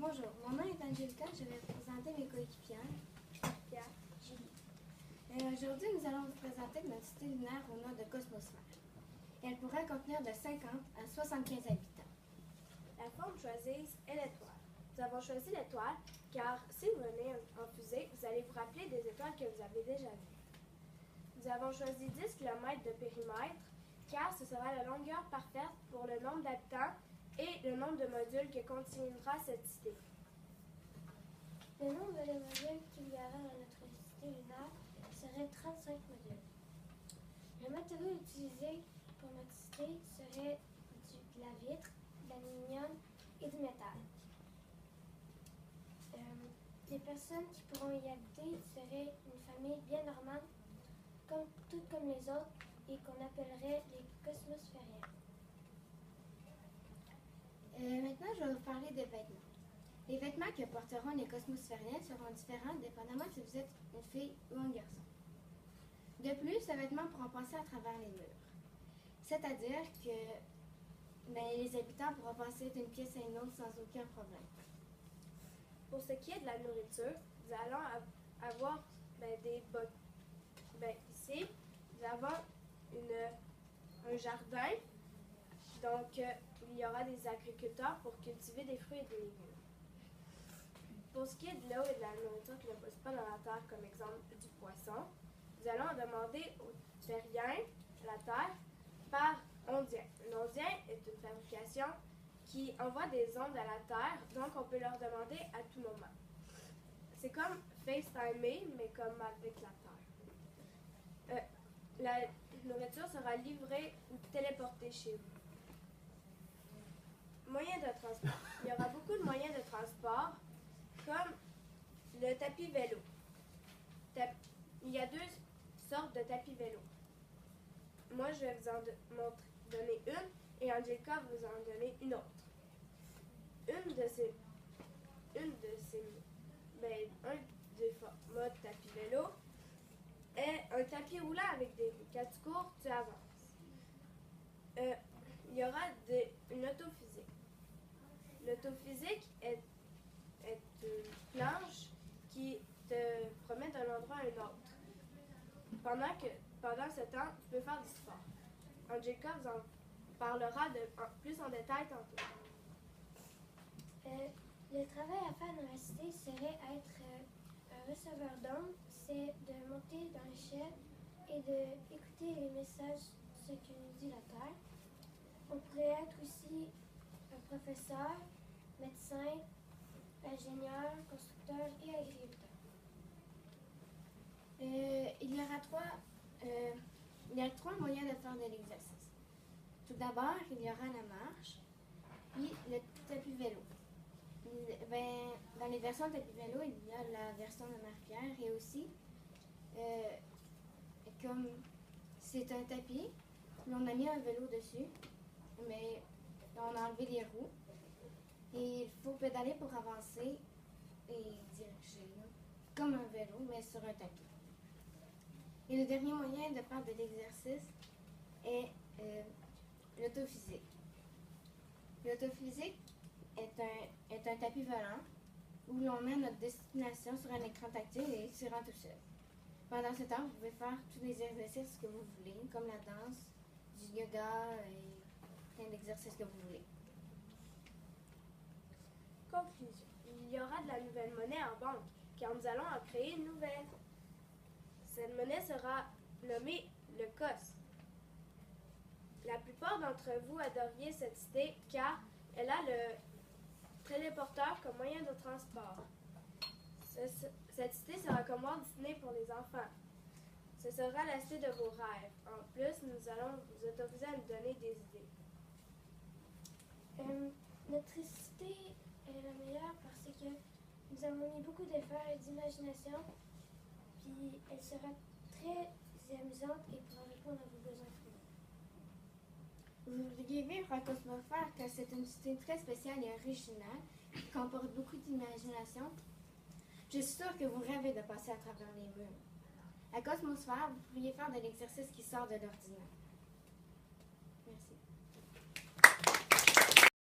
Bonjour, mon nom est Angelica, je vais vous présenter mes coéquipières. Pierre. Julie. Aujourd'hui, nous allons vous présenter notre cité lunaire au nom de Cosmosphère. Elle pourrait contenir de 50 à 75 habitants. La forme choisie est l'étoile. Nous avons choisi l'étoile car si vous venez en fusée, vous allez vous rappeler des étoiles que vous avez déjà vues. Nous avons choisi 10 km de périmètre car ce sera la longueur parfaite pour le nombre d'habitants et le nombre de modules que contiendra cette cité. Le nombre de modules qu'il y aura dans notre cité lunaire serait 35 modules. Le matériau utilisé pour notre cité serait de la vitre, de l'aluminium et du métal. Les personnes qui pourront y habiter seraient une famille bien normale, toutes comme les autres, et qu'on appellerait les cosmosphériens. Maintenant, je vais vous parler des vêtements. Les vêtements que porteront les cosmosphériens seront différents dépendamment si vous êtes une fille ou un garçon. De plus, ces vêtements pourront passer à travers les murs. C'est-à-dire que les habitants pourront passer d'une pièce à une autre sans aucun problème. Pour ce qui est de la nourriture, nous allons avoir des bottes. Ici, nous avons un jardin. Donc, il y aura des agriculteurs pour cultiver des fruits et des légumes. Pour ce qui est de l'eau et de la nourriture qui ne pousse pas dans la terre, comme exemple du poisson, nous allons demander aux terriens, la terre, par ondien. L'ondien est une fabrication qui envoie des ondes à la terre, donc on peut leur demander à tout moment. C'est comme FaceTimer, mais comme avec la terre. La nourriture sera livrée ou téléportée chez vous. Moyens de transport. Il y aura beaucoup de moyens de transport, comme le tapis vélo. Il y a deux sortes de tapis vélo. Moi, je vais vous en donner une et Angelica va vous en donner une autre. Un des formats de tapis vélo est un tapis roulant avec des roues. Quand tu cours, tu avances. Il y aura une autophysique. L'autophysique est une planche qui te promène d'un endroit à un autre. Pendant ce temps, tu peux faire du sport. Angelica vous en parlera plus en détail tantôt. Le travail à faire dans la cité serait être un receveur d'ondes, c'est de monter dans l'échelle et d'écouter les messages, ce que nous dit la Terre. On pourrait être aussi un professeur, médecin, ingénieur, constructeur et agriculteur. Il y a trois moyens de faire de l'exercice. Tout d'abord, il y aura la marche, puis le tapis vélo. Dans les versions de tapis vélo, il y a la version de marche-pierre et aussi, comme c'est un tapis, on a mis un vélo dessus, mais on a enlevé les roues et il faut pédaler pour avancer et diriger, comme un vélo, mais sur un tapis. Et le dernier moyen de faire de l'exercice est l'autophysique. L'autophysique est un tapis volant où l'on met notre destination sur un écran tactile et il se rend tout seul. Pendant ce temps, vous pouvez faire tous les exercices que vous voulez, comme la danse, du yoga et plein d'exercices que vous voulez. Conclusion. Il y aura de la nouvelle monnaie en banque, car nous allons en créer une nouvelle. Cette monnaie sera nommée le COS. La plupart d'entre vous adoriez cette cité car elle a le téléporteur comme moyen de transport. Cette cité sera comme Walt Disney pour les enfants. Ce sera la cité de vos rêves. En plus, nous allons vous autoriser à nous donner des idées. Notre cité est la meilleure parce que nous avons mis beaucoup d'efforts et d'imagination, puis elle sera très amusante et pourra répondre à vos besoins primaires. Vous voudriez vivre à Cosmosphère car c'est une cité très spéciale et originale qui comporte beaucoup d'imagination. Je suis sûre que vous rêvez de passer à travers les murs. À Cosmosphère, vous pourriez faire de l'exercice qui sort de l'ordinaire.